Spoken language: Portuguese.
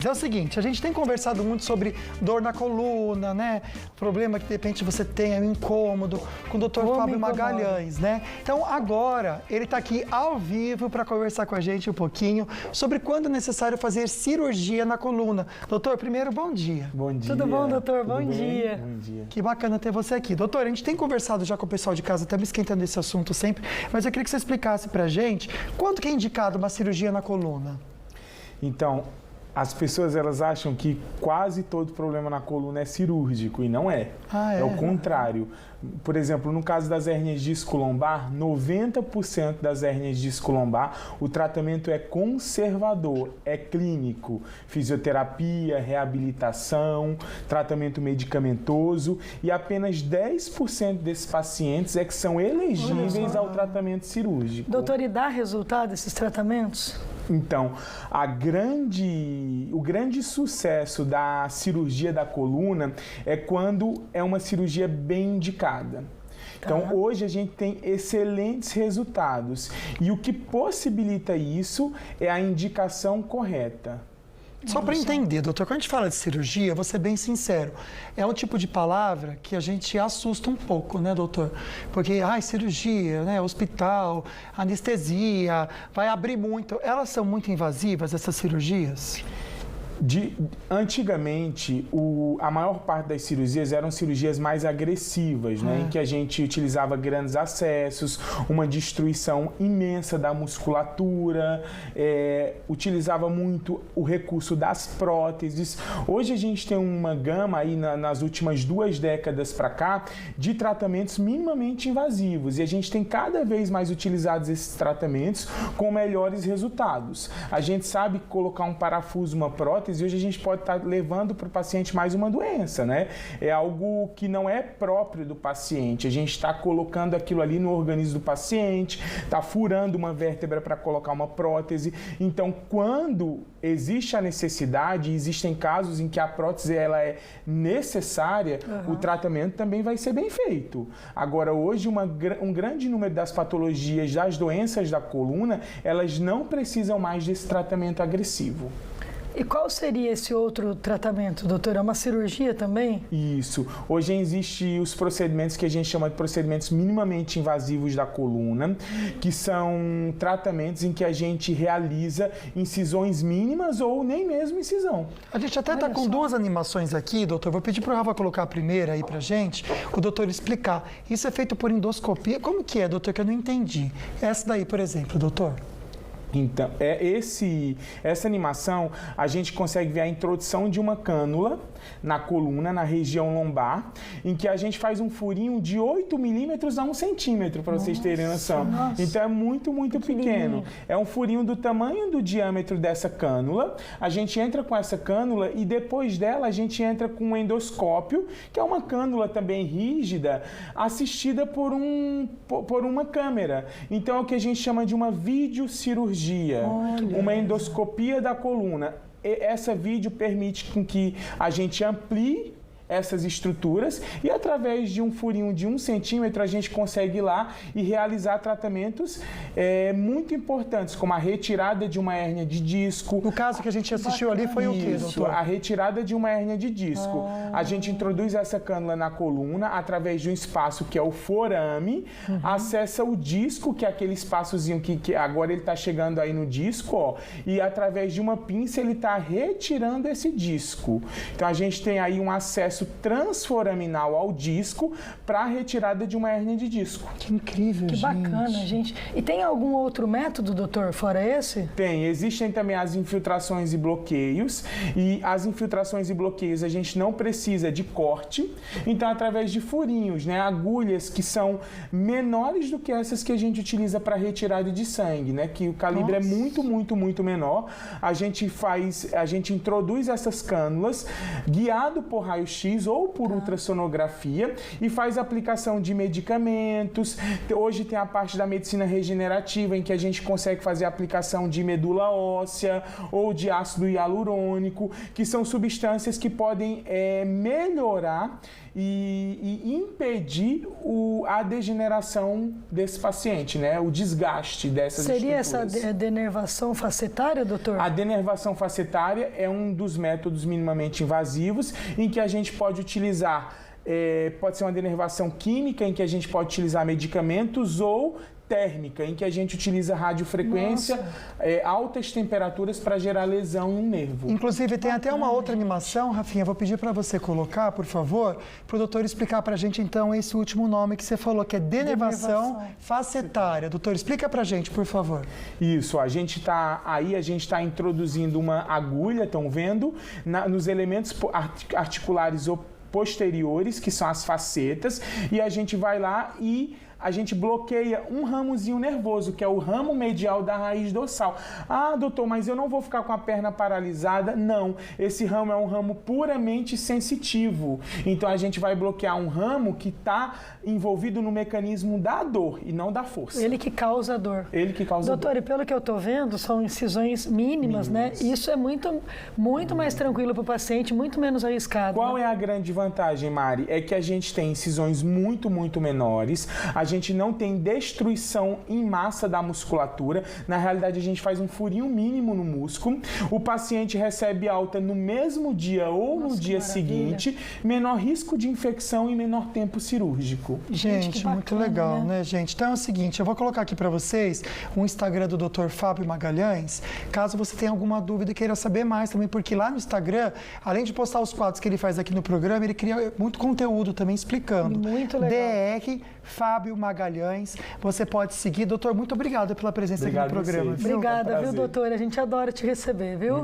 É o seguinte, a gente tem conversado muito sobre dor na coluna, né? Problema que de repente você tem, é um incômodo, com o Dr. Fábio Magalhães, né? Então agora ele está aqui ao vivo para conversar com a gente um pouquinho sobre quando é necessário fazer cirurgia na coluna. Doutor, primeiro, bom dia. Bom dia. Tudo bom, doutor? Tudo bom bem? dia. Bom dia. Que bacana ter você aqui. Doutor, a gente tem conversado já com o pessoal de casa, estamos esquentando esse assunto sempre, mas eu queria que você explicasse para a gente quando que é indicado uma cirurgia na coluna? Então, as pessoas elas acham que quase todo problema na coluna é cirúrgico e não é. É o contrário. Por exemplo, no caso das hérnias disco-lombar, 90% das hérnias disco-lombar, o tratamento é conservador, é clínico. Fisioterapia, reabilitação, tratamento medicamentoso e apenas 10% desses pacientes é que são elegíveis ao tratamento cirúrgico. Doutor, e dá resultado esses tratamentos? Então, o grande sucesso da cirurgia da coluna é quando é uma cirurgia bem indicada. Então, hoje a gente tem excelentes resultados e o que possibilita isso é a indicação correta. Só para entender, doutor, quando a gente fala de cirurgia, vou ser bem sincero, é um tipo de palavra que a gente assusta um pouco, né, doutor? Porque, cirurgia, né, hospital, anestesia, vai abrir muito. Elas são muito invasivas, essas cirurgias? Antigamente, a maior parte das cirurgias eram cirurgias mais agressivas, né? Em que a gente utilizava grandes acessos, uma destruição imensa da musculatura, utilizava muito o recurso das próteses. Hoje a gente tem uma gama aí nas últimas 2 décadas para cá de tratamentos minimamente invasivos e a gente tem cada vez mais utilizado esses tratamentos com melhores resultados. A gente sabe colocar um parafuso, uma prótese, e hoje a gente pode estar levando para o paciente mais uma doença, né? É algo que não é próprio do paciente. A gente está colocando aquilo ali no organismo do paciente, está furando uma vértebra para colocar uma prótese. Então, quando existe a necessidade, existem casos em que a prótese ela é necessária, o tratamento também vai ser bem feito. Agora, hoje, um grande número das patologias, das doenças da coluna, elas não precisam mais desse tratamento agressivo. E qual seria esse outro tratamento, doutor? É uma cirurgia também? Isso. Hoje existem os procedimentos que a gente chama de procedimentos minimamente invasivos da coluna, que são tratamentos em que a gente realiza incisões mínimas ou nem mesmo incisão. A gente até está com 2 animações aqui, doutor. Vou pedir para o Rafa colocar a primeira aí para gente, o doutor explicar. Isso é feito por endoscopia? Como que é, doutor, que eu não entendi? Essa daí, por exemplo, doutor. Então, essa animação, a gente consegue ver a introdução de uma cânula na coluna, na região lombar, em que a gente faz um furinho de 8 milímetros a 1 centímetro, para vocês terem noção. Então, é muito, muito pequeno. É um furinho do tamanho do diâmetro dessa cânula. A gente entra com essa cânula e depois dela a gente entra com um endoscópio, que é uma cânula também rígida, assistida por uma câmera. Então, é o que a gente chama de uma videocirurgia. Uma endoscopia da coluna. Essa vídeo permite que a gente amplie essas estruturas e através de um furinho de 1 centímetro a gente consegue ir lá e realizar tratamentos muito importantes, como a retirada de uma hérnia de disco. No caso que a gente assistiu ali foi o quê, doutor? A retirada de uma hérnia de disco. A gente introduz essa cânula na coluna através de um espaço que é o forame, acessa o disco, que é aquele espaçozinho que agora ele está chegando aí no disco, ó, e através de uma pinça ele está retirando esse disco. Então a gente tem aí um acesso transforaminal ao disco para a retirada de uma hérnia de disco. Que incrível, gente. Que bacana, gente. E tem algum outro método, doutor, fora esse? Tem. Existem também as infiltrações e bloqueios. E as infiltrações e bloqueios a gente não precisa de corte. Então, através de furinhos, né, agulhas que são menores do que essas que a gente utiliza para retirada de sangue, né, que o calibre é muito, muito, muito menor. A gente introduz essas cânulas guiado por raio-x raio-x ou por ultrassonografia e faz aplicação de medicamentos. Hoje tem a parte da medicina regenerativa, em que a gente consegue fazer aplicação de medula óssea ou de ácido hialurônico, que são substâncias que podem melhorar e impedir a degeneração desse paciente, né? O desgaste dessas estruturas. Seria essa denervação facetária, doutor? A denervação facetária é um dos métodos minimamente invasivos em que a gente pode utilizar, pode ser uma denervação química, em que a gente pode utilizar medicamentos, ou térmica, em que a gente utiliza radiofrequência, altas temperaturas para gerar lesão em um nervo. Inclusive, tem até uma outra animação, Rafinha, vou pedir para você colocar, por favor, para o doutor explicar para a gente, então, esse último nome que você falou, que é denervação facetária. Doutor, explica para a gente, por favor. Isso, a gente está introduzindo uma agulha, estão vendo, nos elementos articulares posteriores, que são as facetas, e a gente vai lá e a gente bloqueia um ramozinho nervoso, que é o ramo medial da raiz dorsal. Ah, doutor, mas eu não vou ficar com a perna paralisada? Não, esse ramo é um ramo puramente sensitivo. Então a gente vai bloquear um ramo que está envolvido no mecanismo da dor e não da força. Ele que causa a dor. Ele que causa a dor. Doutor, e pelo que eu estou vendo, são incisões mínimas, né? Isso é muito mais tranquilo para o paciente, muito menos arriscado. Qual é a grande vantagem, Mari? É que a gente tem incisões muito menores, a gente não tem destruição em massa da musculatura. Na realidade, a gente faz um furinho mínimo no músculo. O paciente recebe alta no mesmo dia ou no dia seguinte, menor risco de infecção e menor tempo cirúrgico. Gente, bacana, muito legal, né, gente? Então é o seguinte, eu vou colocar aqui para vocês o Instagram do Dr. Fábio Magalhães, caso você tenha alguma dúvida e queira saber mais também, porque lá no Instagram, além de postar os quadros que ele faz aqui no programa, ele cria muito conteúdo também explicando. Muito legal. DR Fábio Magalhães, você pode seguir. Doutor, muito obrigado pela presença aqui no programa. Obrigada, viu, doutor? A gente adora te receber, viu?